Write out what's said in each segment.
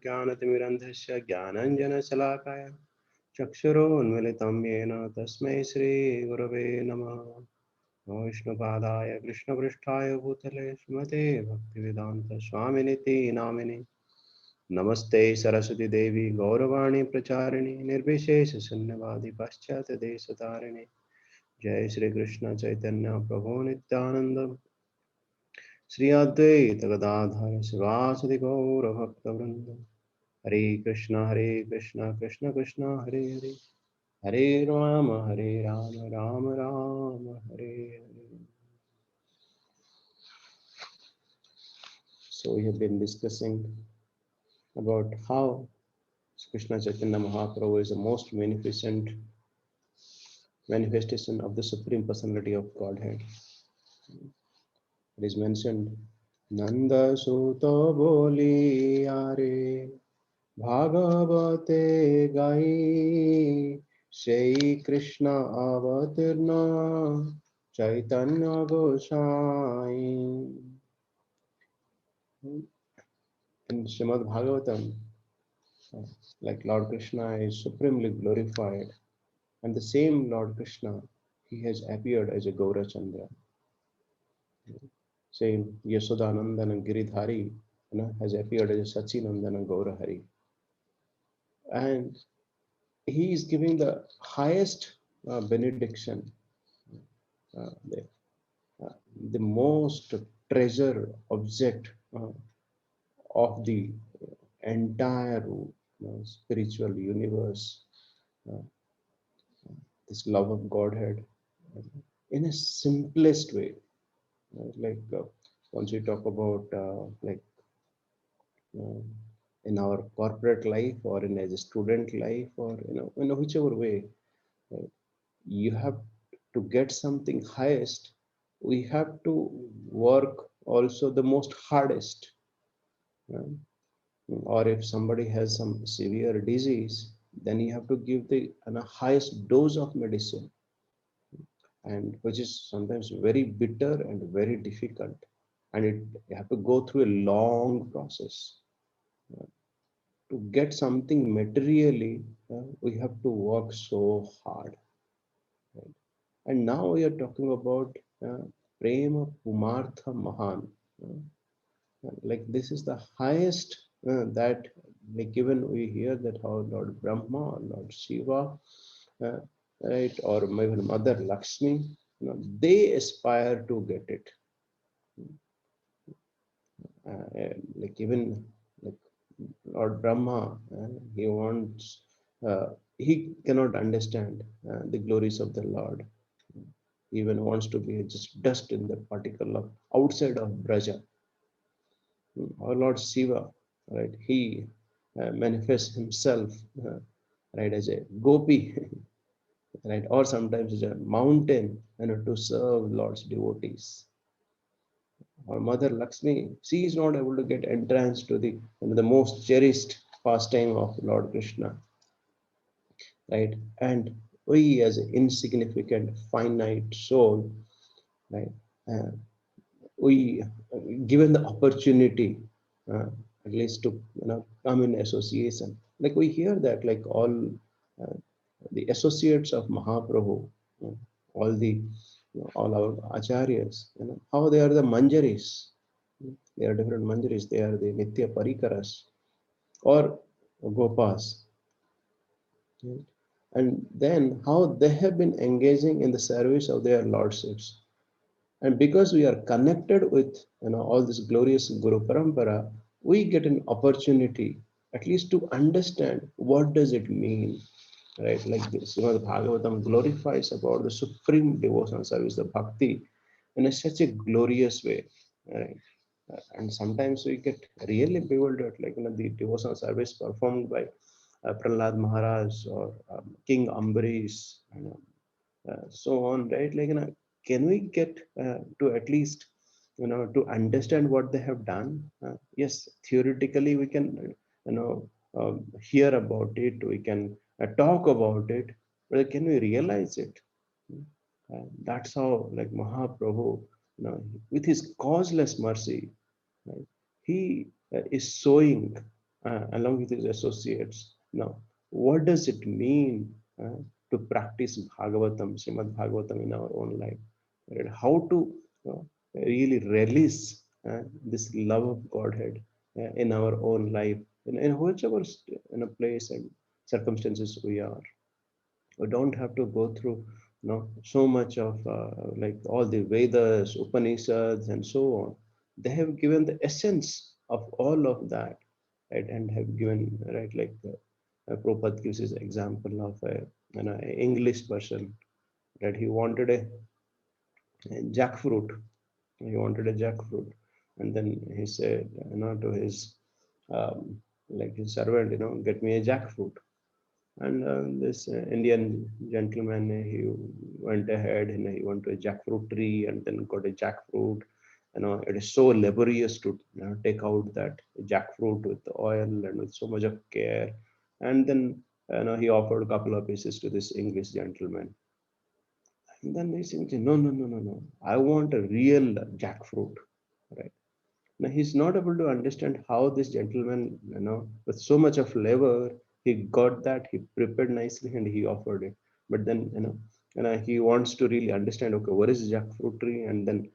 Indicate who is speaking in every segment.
Speaker 1: ज्ञानतिमिरन्धस्य ज्ञानाञ्जनशलाकाय चक्षुरोन्मिलितं येन तस्मै श्रीगुरवे नमः। विष्णुपादाय कृष्णपृष्ठाय भूतले श्रीमते भक्तिवेदान्तस्वामिनिति नामिने। नमस्ते सरस्वती देवी गौरवाणी प्रचारिणे निर्विशेषशून्यवादी पाश्चात्यदेशतारिणे। जय श्री कृष्ण चैतन्य प्रभु नित्यानंद श्री अद्वैत गदाधर शिवासदि गौर भक्तवृंद। हरे कृष्ण कृष्ण कृष्ण हरे हरे, हरे Ram Ram Ram Hare Hare. So we have been discussing about how Krishna Chaitanya Mahaprabhu is the most magnificent manifestation of the Supreme Personality of Godhead. It is mentioned, Nanda Suta Boli Are Bhagavate Gai Shri Krishna Avatirna Chaitanya Gosai. In Srimad Bhagavatam, like Lord Krishna is supremely glorified, and the same Lord Krishna, he has appeared as a Gaurachandra. Same Yashodanandana Giridhari, has appeared as a Sachinandana Gaurahari. And he is giving the highest benediction, the, the most treasure object of the entire spiritual universe, uh, this love of Godhead, in a simplest way. Like once we talk about uh, in our corporate life or in as a student life or in whichever way, uh, you have to get something highest, we have to work also the most hardest. uh, or if somebody has some severe disease, then you have to give the highest dose of medicine, and which is sometimes very bitter and very difficult, and you have to go through a long process. Uh, to get something materially, we have to work so hard, right? And now we are talking about prema pumartha mahan. uh, like this is the highest that, like even we hear that how Lord Brahma or Lord Shiva, uh, right, or even Mother Lakshmi, they aspire to get it. Like even like Lord Brahma, he wants, he cannot understand the glories of the Lord. He even wants to be just dust in the particle of outside of Braja. Our Lord Shiva, right? He manifests himself, right, as a gopi, right, or sometimes as a mountain, to serve Lord's devotees. Or Mother Lakshmi, she is not able to get entrance to the most cherished pastime of Lord Krishna, right? And we, as an insignificant, finite soul, right? Uh, we given the opportunity, uh, at least to come in association. Like we hear that, like all uh, the associates of Mahaprabhu, all the all our acharyas, how they are the manjaris. They are different manjaris. They are the nitya parikaras or gopas, right? And then how they have been engaging in the service of their lordships. And because we are connected with all this glorious Guru Parampara, we get an opportunity at least to understand what does it mean, right? Like this, the Bhagavatam glorifies about the supreme devotional service, the bhakti, in such a glorious way, right? And sometimes we get really bewildered, like the devotional service performed by Prahlad Maharaj or King Ambarish, so on, right? Like, can we get to at least, to understand what they have done? Yes, theoretically we can, hear about it, we can talk about it, but can we realize it? That's how, like Mahaprabhu, with his causeless mercy, right, he is showing along with his associates. Now, what does it mean to practice Bhagavatam, Srimad Bhagavatam in our own life? Right? How to really release this love of Godhead in our own life, in whichever place and circumstances we are. We don't have to go through so much of like all the Vedas, Upanishads, and so on. They have given the essence of all of that, right? And have given, right, like Prabhupada gives his example of a English person that he wanted a jackfruit. He wanted a jackfruit, and then he said, to his like his servant, get me a jackfruit. And this Indian gentleman, he went ahead and he went to a jackfruit tree and then got a jackfruit. It is so laborious to take out that jackfruit with the oil and with so much of care. And then he offered a couple of pieces to this English gentleman. And then he said, no, no, no, no, no. I want a real jackfruit, right? Now he's not able to understand how this gentleman, with so much of labor, he got that, he prepared nicely and he offered it. But then, he wants to really understand, okay, what is jackfruit tree? And then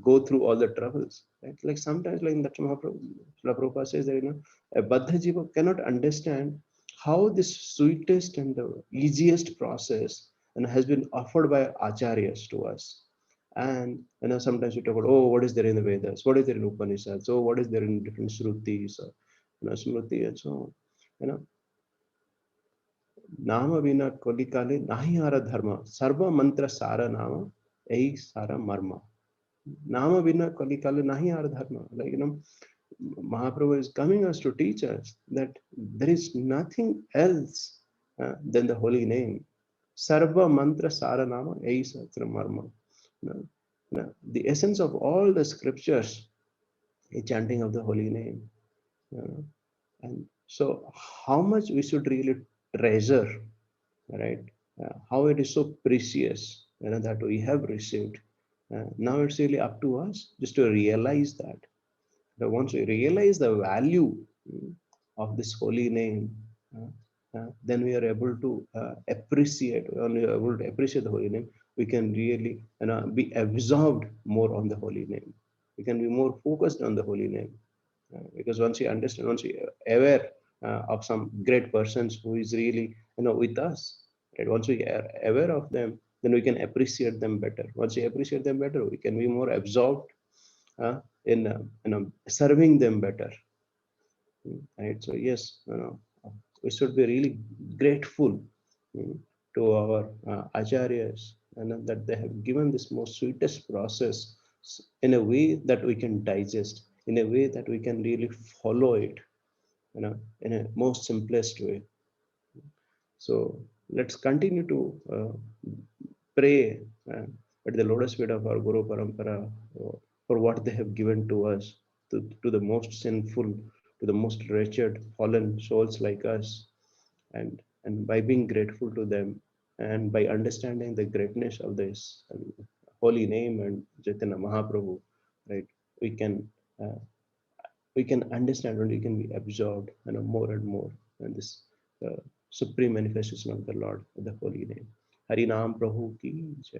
Speaker 1: go through all the troubles. Right? Like sometimes, like in that Mahaprabhu, Srila Prabhupada says that, a Baddha Jiva cannot understand how this sweetest and the easiest process has been offered by acharyas to us. And sometimes we talk about, oh, what is there in the Vedas, what is there in Upanishads, so what is there in different Shrutis, or Smriti, and so on. You know, Nama vina kolikale nahi ara dharma, sarva mantra sara nama, ei sara marma. Nama vina kolikale nahi ara dharma. Like, Mahaprabhu is coming us to teach us that there is nothing else than the holy name. Sarva mantra sara nama, ei sara marma. No, no. The essence of all the scriptures is chanting of the holy name. And so, how much we should really treasure, right? How it is so precious, that we have received. Now it's really up to us just to realize that. But once we realize the value of this holy name, then we are able to appreciate. When we are able to appreciate the holy name, we can really be absorbed more on the holy name. We can be more focused on the holy name. Because once you understand, once you are aware of some great persons who is really with us, right? Once we are aware of them, then we can appreciate them better. Once we appreciate them better, we can be more absorbed in serving them better. Right? So yes, we should be really grateful to our acharyas, that they have given this most sweetest process in a way that we can digest, in a way that we can really follow it, in a most simplest way. So let's continue to pray at the lotus feet of our Guru Parampara for what they have given to us, to the most sinful, to the most wretched, fallen souls like us. And by being grateful to them and by understanding the greatness of this holy name and Chaitanya Mahaprabhu, right, we can uh, we can understand and we can be absorbed more and more in this uh, supreme manifestation of the Lord, the holy name. Hari Nam Prabhu ki jai,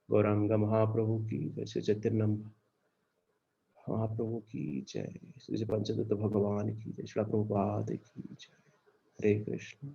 Speaker 1: Gauranga Mahaprabhu ki jai, Sri Chaitanya Mahaprabhu ki jai, Sri Panchadutta Bhagavan ki jai, Srila Prabhupada ki jai. Hare Krishna.